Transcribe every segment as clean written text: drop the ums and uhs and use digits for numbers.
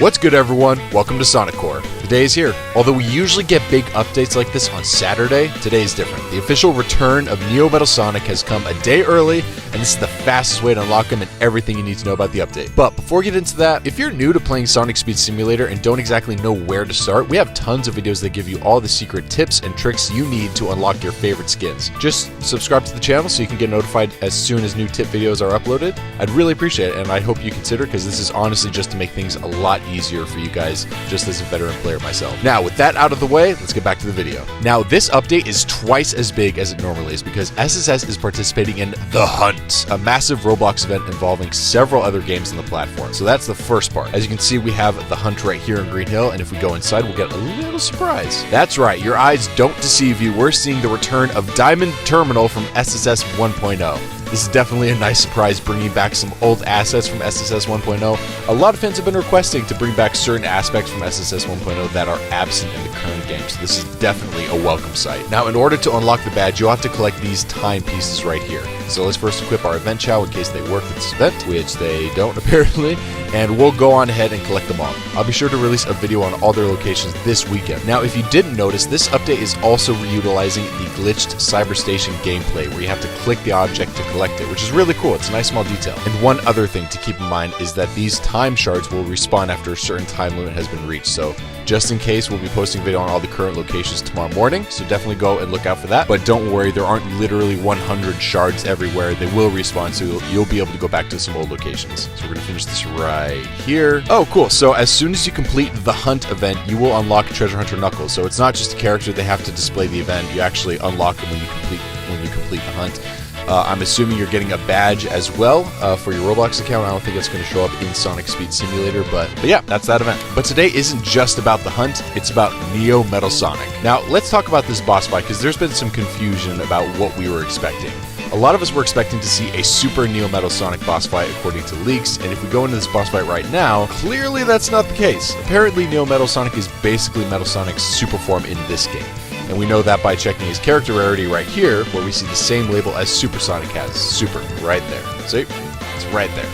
What's good, everyone? Welcome to Sonic Core. The day is here. Although we usually get big updates like this on Saturday, today is different. The official return of Neo Metal Sonic has come a day early, and this is the fastest way to unlock him and everything you need to know about the update. But before we get into that, if you're new to playing Sonic Speed Simulator and don't exactly know where to start, we have tons of videos that give you all the secret tips and tricks you need to unlock your favorite skins. Just subscribe to the channel so you can get notified as soon as new tip videos are uploaded. I'd really appreciate it, and I hope you consider it because this is honestly just to make things a lot easier for you guys, just as a veteran player myself. Now, with that out of the way, let's get back to the video. Now, this update is twice as big as it normally is because SSS is participating in The Hunt, a massive Roblox event involving several other games on the platform. So that's the first part. As you can see, we have The Hunt right here in Green Hill, and if we go inside, we'll get a little surprise. That's right, your eyes don't deceive you. We're seeing the return of Diamond Terminal from SSS 1.0. This is definitely a nice surprise, bringing back some old assets from SSS 1.0. A lot of fans have been requesting to bring back certain aspects from SSS 1.0 that are absent in the current game, so this is definitely a welcome sight. Now, in order to unlock the badge, you'll have to collect these time pieces right here. So let's first equip our event chow in case they work at this event, which they don't apparently, and we'll go on ahead and collect them all. I'll be sure to release a video on all their locations this weekend. Now, if you didn't notice, this update is also reutilizing the glitched Cyberstation gameplay, where you have to click the object to collect it, which is really cool. It's a nice small detail. And one other thing to keep in mind is that these time shards will respawn after a certain time limit has been reached. So just in case, we'll be posting a video on all the current locations tomorrow morning, so definitely go and look out for that. But don't worry, there aren't literally 100 shards everywhere. They will respawn, so you'll be able to go back to some old locations. So we're gonna finish this right here. Oh, cool. So as soon as you complete the Hunt event, you will unlock Treasure Hunter Knuckles. So it's not just a character they have to display the event. You actually unlock them when you complete the hunt. I'm assuming you're getting a badge as well for your Roblox account. I don't think it's going to show up in Sonic Speed Simulator, but yeah, that's that event. But today isn't just about the hunt, it's about Neo Metal Sonic. Now, let's talk about this boss fight, because there's been some confusion about what we were expecting. A lot of us were expecting to see a super Neo Metal Sonic boss fight according to leaks, and if we go into this boss fight right now, clearly that's not the case. Apparently, Neo Metal Sonic is basically Metal Sonic's super form in this game. And we know that by checking his character rarity right here, where we see the same label as Super Sonic has. Super, right there. See? It's right there.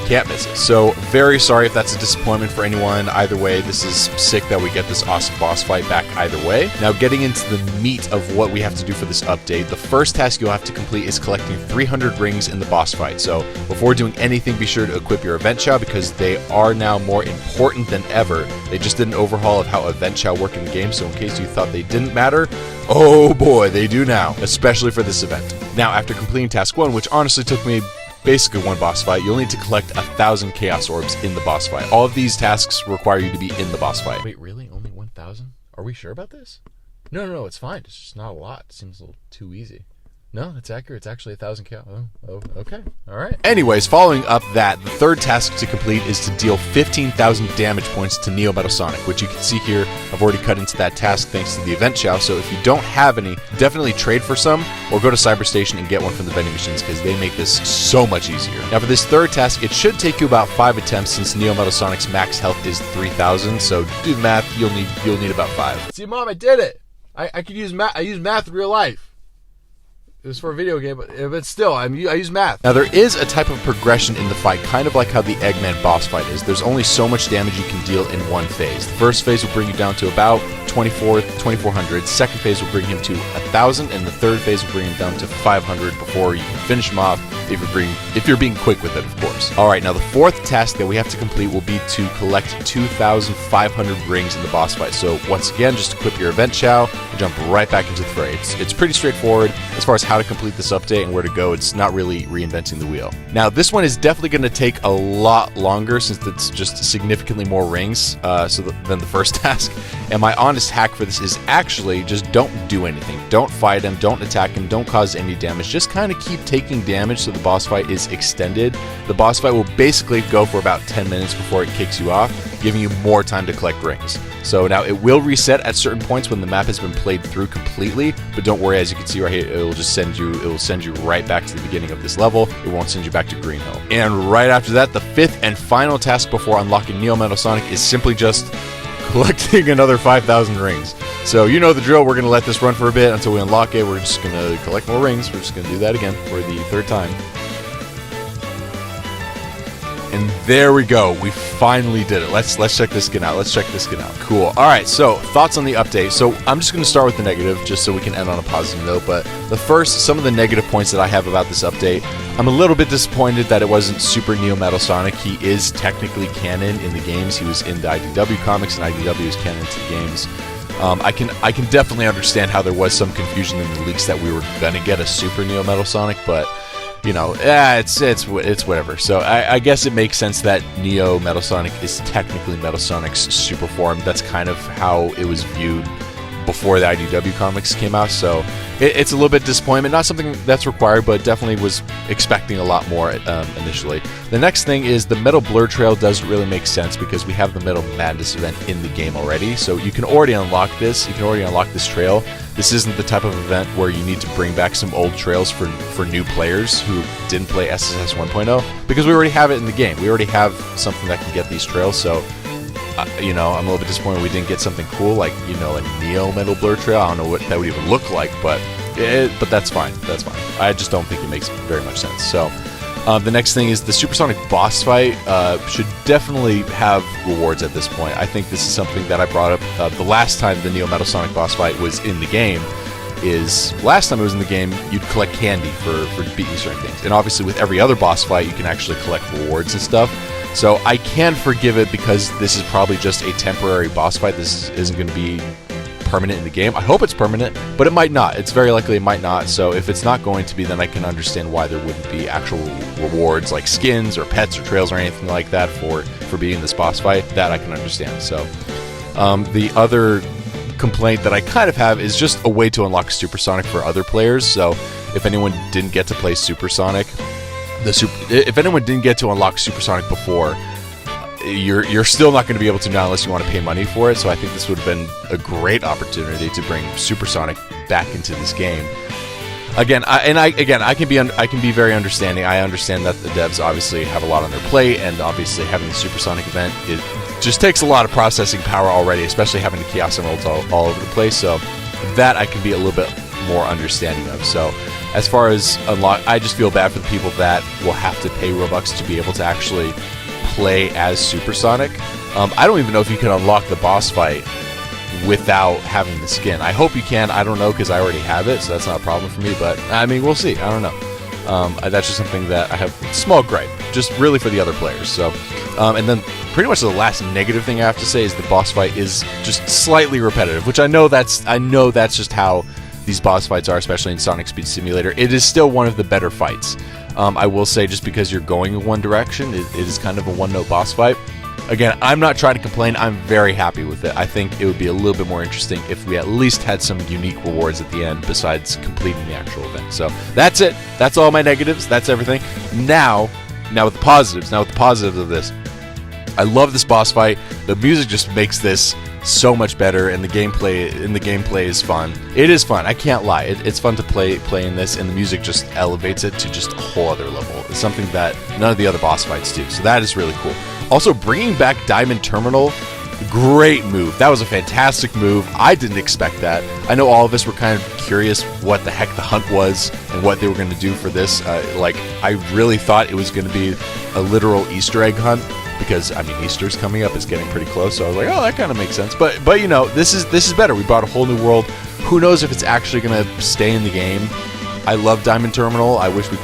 Can't miss it. So, very sorry if that's a disappointment for anyone. Either way, this is sick that we get this awesome boss fight back either way. Now, getting into the meat of what we have to do for this update, the first task you'll have to complete is collecting 300 rings in the boss fight. So, before doing anything, be sure to equip your event chow, because they are now more important than ever. They just did an overhaul of how event chow work in the game, so in case you thought they didn't matter, oh boy, they do now, especially for this event. Now, after completing task 1, which honestly took me basically one boss fight, you'll need to collect 1,000 Chaos Orbs in the boss fight. All of these tasks require you to be in the boss fight. Wait, really? Only 1,000? Are we sure about this? No, it's fine. It's just not a lot. It seems a little too easy. No, it's accurate. It's actually 1,000 Chaos. Oh, okay. All right. Anyways, following up that, the third task to complete is to deal 15,000 damage points to Neo Metal Sonic, which you can see here. I've already cut into that task thanks to the event chow, so if you don't have any, definitely trade for some, or go to Cyberstation and get one from the vending machines, because they make this so much easier. Now, for this third task, it should take you about 5 attempts, since Neo Metal Sonic's max health is 3,000, so do the math, you'll need about 5. See, Mom, I did it! I could use math. I use math in real life. It was for a video game, but still, I use math. Now, there is a type of progression in the fight, kind of like how the Eggman boss fight is. There's only so much damage you can deal in one phase. The first phase will bring you down to about 2,400. Second phase will bring him to 1,000, and the third phase will bring him down to 500 before you can finish him off, if you're being quick with it, of course. All right, now the fourth task that we have to complete will be to collect 2,500 rings in the boss fight. So once again, just equip your event chow and jump right back into the fray. It's pretty straightforward as far as how to complete this update and where to go. It's not really reinventing the wheel. Now, this one is definitely going to take a lot longer, since it's just significantly more rings than the first task. And my honest hack for this is actually just don't do anything. Don't fight him, don't attack him, don't cause any damage. Just kind of keep taking damage so the boss fight is extended. The boss fight will basically go for about 10 minutes before it kicks you off, giving you more time to collect rings. So now it will reset at certain points when the map has been played through completely, but don't worry, as you can see right here, it will send you right back to the beginning of this level. It won't send you back to Green Hill. And right after that, the fifth and final task before unlocking Neo Metal Sonic is simply just collecting another 5,000 rings. So you know the drill. We're going to let this run for a bit until we unlock it. We're just going to collect more rings. We're just going to do that again for the third time. And There we go. We finally did it. Let's check this skin out. Cool. All right. So thoughts on the update. So I'm just going to start with the negative, just so we can end on a positive note. But some of the negative points that I have about this update. I'm a little bit disappointed that it wasn't Super Neo Metal Sonic. He is technically canon in the games. He was in the IDW comics, and IDW is canon to the games. I can definitely understand how there was some confusion in the leaks that we were gonna get a Super Neo Metal Sonic, but you know, it's whatever. So I guess it makes sense that Neo Metal Sonic is technically Metal Sonic's super form. That's kind of how it was viewed before the IDW comics came out. So it's a little bit disappointment. Not something that's required, but definitely was expecting a lot more initially. The next thing is the Metal Blur Trail doesn't really make sense because we have the Metal Madness event in the game already. So you can already unlock this. You can already unlock this trail. This isn't the type of event where you need to bring back some old trails for new players who didn't play SSS 1.0, because we already have it in the game. We already have something that can get these trails. So you know, I'm a little bit disappointed we didn't get something cool like, you know, a Neo Metal Blur Trail. I don't know what that would even look like, but that's fine. That's fine. I just don't think it makes very much sense. So the next thing is the Supersonic boss fight should definitely have rewards at this point. I think this is something that I brought up the last time the Neo Metal Sonic boss fight was in the game. Last time it was in the game, you'd collect candy for beating certain things. And obviously with every other boss fight, you can actually collect rewards and stuff. So I can forgive it because this is probably just a temporary boss fight. This isn't going to be permanent in the game. I hope it's permanent, but it might not. It's very likely it might not. So if it's not going to be, then I can understand why there wouldn't be actual rewards like skins or pets or trails or anything like that for beating this boss fight. That I can understand. So the other complaint that I kind of have is just a way to unlock Supersonic for other players. So if anyone didn't get to play Supersonic, if anyone didn't get to unlock Supersonic before, you're still not going to be able to now unless you want to pay money for it. So I think this would have been a great opportunity to bring Supersonic back into this game. I can be very understanding. I understand that the devs obviously have a lot on their plate, and obviously having the Supersonic event, it just takes a lot of processing power already, especially having the Chaos Emeralds all over the place. So that I can be a little bit more understanding of. So as far as unlock, I just feel bad for the people that will have to pay Robux to be able to actually play as Supersonic. I don't even know if you can unlock the boss fight without having the skin. I hope you can. I don't know, because I already have it, so that's not a problem for me. But I mean, we'll see. I don't know. That's just something that I have small gripe, just really for the other players. So, and then pretty much the last negative thing I have to say is the boss fight is just slightly repetitive, which I know that's just how these boss fights are, especially in Sonic Speed Simulator. It is still one of the better fights. I will say, just because you're going in one direction, it is kind of a one-note boss fight. Again, I'm not trying to complain. I'm very happy with it. I think it would be a little bit more interesting if we at least had some unique rewards at the end besides completing the actual event. So that's it. That's all my negatives. That's everything. Now with the positives. Now with the positives of this, I love this boss fight. The music just makes this so much better, and the gameplay is fun. It is fun. I can't lie. It's fun to play in this, and the music just elevates it to just a whole other level. It's something that none of the other boss fights do. So that is really cool. Also, bringing back Diamond Terminal, great move. That was a fantastic move. I didn't expect that. I know all of us were kind of curious what the heck the hunt was and what they were going to do for this. I really thought it was going to be a literal Easter egg hunt, because I mean, Easter's coming up, it's getting pretty close, so I was like, oh, that kind of makes sense. But you know, this is better. We brought a whole new world. Who knows if it's actually gonna stay in the game? I love Diamond Terminal. I wish they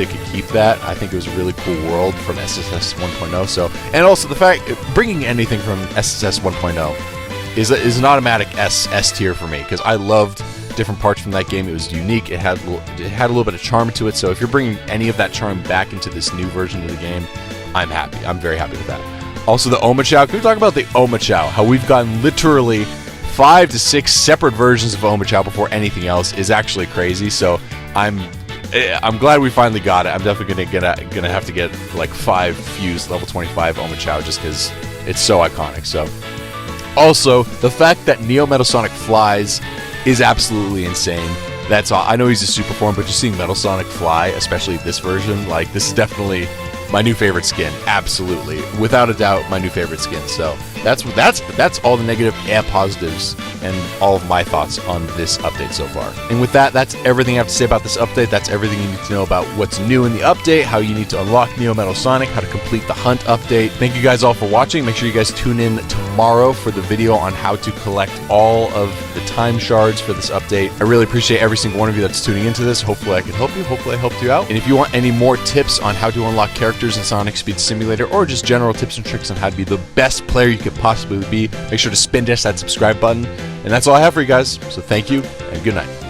could keep that. I think it was a really cool world from SSS 1.0. So, and also the fact bringing anything from SSS 1.0 is an automatic S tier for me, because I loved different parts from that game. It was unique. It had a little bit of charm to it. So if you're bringing any of that charm back into this new version of the game, I'm happy. I'm very happy with that. Also, the Omochao. Can we talk about the Omochao? How we've gotten literally 5 to 6 separate versions of Omochao before anything else is actually crazy. So I'm glad we finally got it. I'm definitely gonna have to get like 5 fused level 25 Omochao just because it's so iconic. So also the fact that Neo Metal Sonic flies is absolutely insane. That's all. I know he's a super form, but just seeing Metal Sonic fly, especially this version, like this is definitely my new favorite skin. Absolutely, without a doubt, my new favorite skin. So that's all the negative and positives and all of my thoughts on this update so far. And with that, that's everything I have to say about this update. That's everything you need to know about what's new in the update, how you need to unlock Neo Metal Sonic, how to complete the hunt update. Thank you guys all for watching. Make sure you guys tune in tomorrow for the video on how to collect all of the time shards for this update. I really appreciate every single one of you that's tuning into this. Hopefully I could help you. Hopefully I helped you out. And if you want any more tips on how to unlock characters in Sonic Speed Simulator, or just general tips and tricks on how to be the best player you could possibly be, make sure to spin dash that subscribe button. And that's all I have for you guys. So thank you and good night.